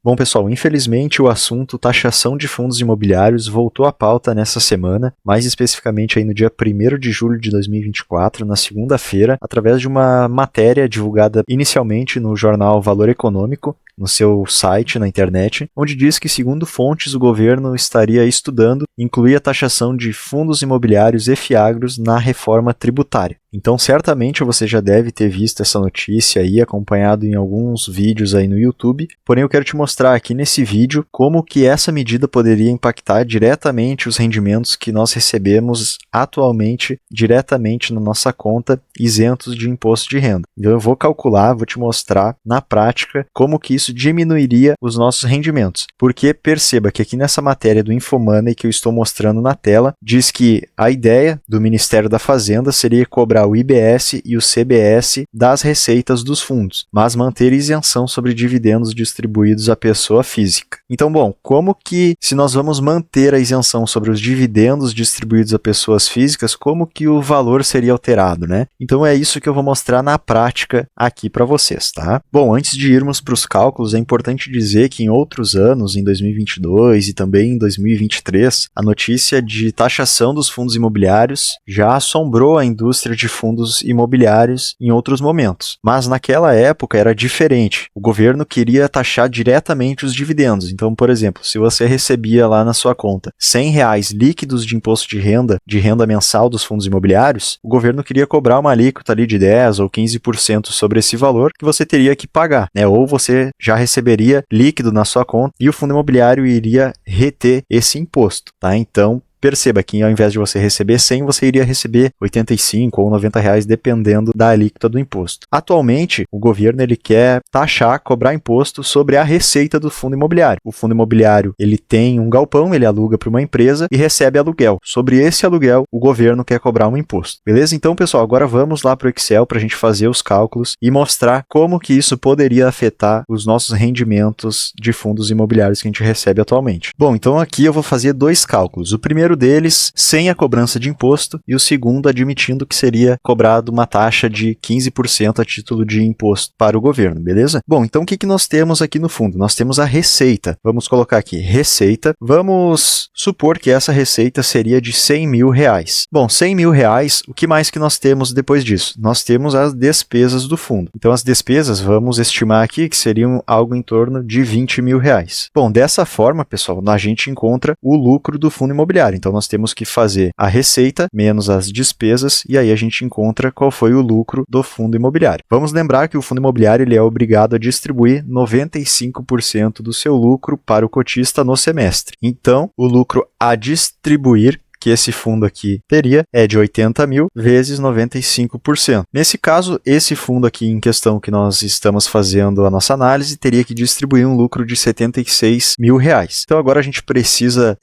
Bom, pessoal, infelizmente o assunto taxação de fundos imobiliários voltou à pauta nessa semana, mais especificamente aí no dia 1º de julho de 2024, na segunda-feira, através de uma matéria divulgada inicialmente no jornal Valor Econômico, no seu site na internet, onde diz que, segundo fontes, o governo estaria estudando incluir a taxação de fundos imobiliários e fiagros na reforma tributária. Então, certamente você já deve ter visto essa notícia aí, acompanhado em alguns vídeos aí no YouTube, porém eu quero te mostrar aqui nesse vídeo como que essa medida poderia impactar diretamente os rendimentos que nós recebemos atualmente diretamente na nossa conta, isentos de imposto de renda. Então eu vou calcular, vou te mostrar na prática como que isso diminuiria os nossos rendimentos. Porque perceba que aqui nessa matéria do Infomoney que eu estou mostrando na tela, diz que a ideia do Ministério da Fazenda seria cobrar o IBS e o CBS das receitas dos fundos, mas manter isenção sobre dividendos distribuídos à pessoa física. Então, bom, como que, se nós vamos manter a isenção sobre os dividendos distribuídos a pessoas físicas, como que o valor seria alterado, né? Então é isso que eu vou mostrar na prática aqui para vocês, tá? Bom, antes de irmos para os cálculos, é importante dizer que em outros anos, em 2022 e também em 2023, a notícia de taxação dos fundos imobiliários já assombrou a indústria de fundos imobiliários em outros momentos. Mas naquela época era diferente. O governo queria taxar diretamente os dividendos. Então, por exemplo, se você recebia lá na sua conta R$100 líquidos de imposto de renda mensal dos fundos imobiliários, o governo queria cobrar uma alíquota ali de 10% ou 15% sobre esse valor que você teria que pagar, né? Ou você já receberia líquido na sua conta e o fundo imobiliário iria reter esse imposto, tá? Então, perceba que ao invés de você receber 100, você iria receber 85 ou 90 reais, dependendo da alíquota do imposto. Atualmente, o governo ele quer taxar, cobrar imposto sobre a receita do fundo imobiliário. O fundo imobiliário ele tem um galpão, ele aluga para uma empresa e recebe aluguel. Sobre esse aluguel, o governo quer cobrar um imposto. Beleza? Então, pessoal, agora vamos lá para o Excel para a gente fazer os cálculos e mostrar como que isso poderia afetar os nossos rendimentos de fundos imobiliários que a gente recebe atualmente. Bom, então aqui eu vou fazer dois cálculos. O primeiro deles sem a cobrança de imposto e o segundo admitindo que seria cobrado uma taxa de 15% a título de imposto para o governo, beleza? Bom, então o que nós temos aqui no fundo? Nós temos a receita. Vamos colocar aqui receita. Vamos supor que essa receita seria de R$100 mil. Bom, R$100 mil, o que mais que nós temos depois disso? Nós temos as despesas do fundo. Então as despesas vamos estimar aqui que seriam algo em torno de R$20 mil. Bom, dessa forma, pessoal, a gente encontra o lucro do fundo imobiliário. Então, nós temos que fazer a receita menos as despesas e aí a gente encontra qual foi o lucro do fundo imobiliário. Vamos lembrar que o fundo imobiliário ele é obrigado a distribuir 95% do seu lucro para o cotista no semestre. Então, o lucro a distribuir que esse fundo aqui teria é de 80 mil vezes 95%. Nesse caso, esse fundo aqui em questão que nós estamos fazendo a nossa análise teria que distribuir um lucro de R$76 mil. Então agora a gente precisa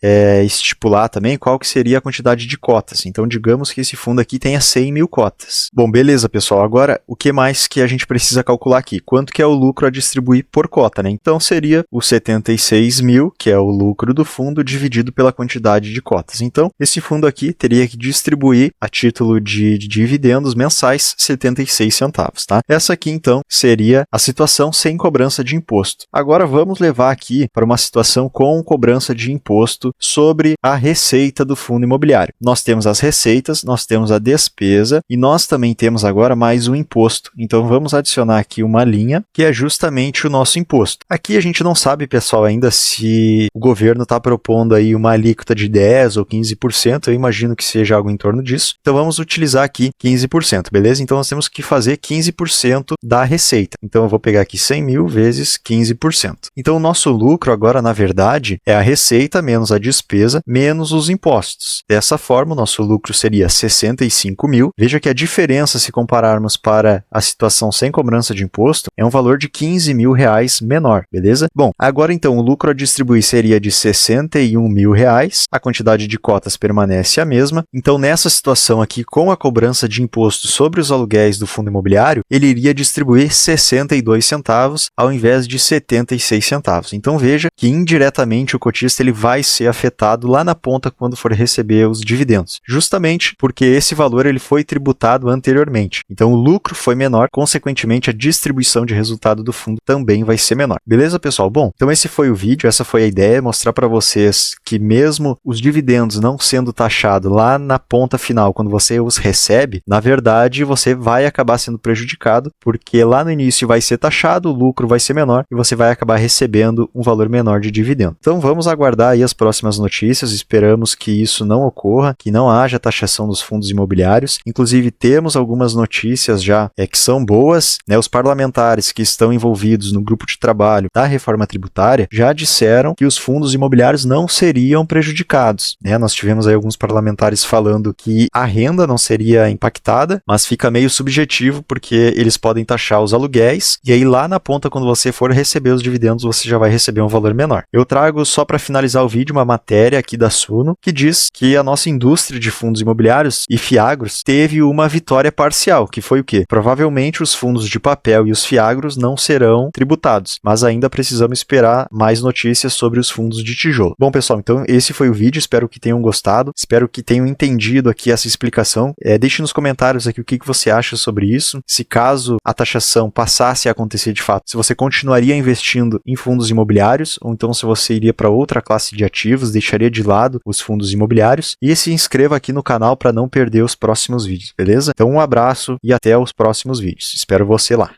estipular também qual que seria a quantidade de cotas. Então digamos que esse fundo aqui tenha 100 mil cotas. Bom, beleza, pessoal. Agora o que mais que a gente precisa calcular aqui? Quanto que é o lucro a distribuir por cota, né? Então seria o 76 mil, que é o lucro do fundo, dividido pela quantidade de cotas. Então, esse fundo aqui teria que distribuir a título de dividendos mensais 76 centavos, tá? Essa aqui, então, seria a situação sem cobrança de imposto. Agora vamos levar aqui para uma situação com cobrança de imposto sobre a receita do fundo imobiliário. Nós temos as receitas, nós temos a despesa e nós também temos agora mais um imposto. Então vamos adicionar aqui uma linha que é justamente o nosso imposto. Aqui a gente não sabe, pessoal, ainda se o governo está propondo aí uma alíquota de 10 ou 15%. Eu imagino que seja algo em torno disso. Então vamos utilizar aqui 15%, beleza? Então nós temos que fazer 15% da receita. Então eu vou pegar aqui 100 mil vezes 15%. Então o nosso lucro agora, na verdade, é a receita menos a despesa menos os impostos. Dessa forma, o nosso lucro seria 65 mil. Veja que a diferença, se compararmos para a situação sem cobrança de imposto, é um valor de 15 mil reais menor, beleza? Bom, agora então o lucro a distribuir seria de 61 mil reais. A quantidade de cotas permanece a mesma. Então, nessa situação aqui, com a cobrança de imposto sobre os aluguéis do fundo imobiliário, ele iria distribuir 62 centavos ao invés de 76 centavos. Então, veja que indiretamente o cotista ele vai ser afetado lá na ponta quando for receber os dividendos, justamente porque esse valor ele foi tributado anteriormente. Então, o lucro foi menor, consequentemente, a distribuição de resultado do fundo também vai ser menor. Beleza, pessoal? Bom, então esse foi o vídeo, essa foi a ideia, mostrar para vocês que mesmo os dividendos não sendo taxados lá na ponta final, quando você os recebe, na verdade, você vai acabar sendo prejudicado, porque lá no início vai ser taxado, o lucro vai ser menor e você vai acabar recebendo um valor menor de dividendo. Então, vamos aguardar aí as próximas notícias, esperamos que isso não ocorra, que não haja taxação dos fundos imobiliários. Inclusive, temos algumas notícias já que são boas, né? Os parlamentares que estão envolvidos no grupo de trabalho da reforma tributária já disseram que os fundos imobiliários não seriam prejudicados, né? Nós tivemos aí alguns parlamentares falando que a renda não seria impactada, mas fica meio subjetivo porque eles podem taxar os aluguéis e aí lá na ponta, quando você for receber os dividendos, você já vai receber um valor menor. Eu trago só para finalizar o vídeo uma matéria aqui da Suno que diz que a nossa indústria de fundos imobiliários e fiagros teve uma vitória parcial, que foi o quê? Provavelmente os fundos de papel e os fiagros não serão tributados, mas ainda precisamos esperar mais notícias sobre os fundos de tijolo. Bom, pessoal, então esse foi o vídeo, espero que tenham gostado, espero que tenham entendido aqui essa explicação. Deixe nos comentários aqui o que você acha sobre isso, se caso a taxação passasse a acontecer de fato, se você continuaria investindo em fundos imobiliários, ou então se você iria para outra classe de ativos, deixaria de lado os fundos imobiliários, e se inscreva aqui no canal para não perder os próximos vídeos, beleza? Então um abraço e até os próximos vídeos. Espero você lá.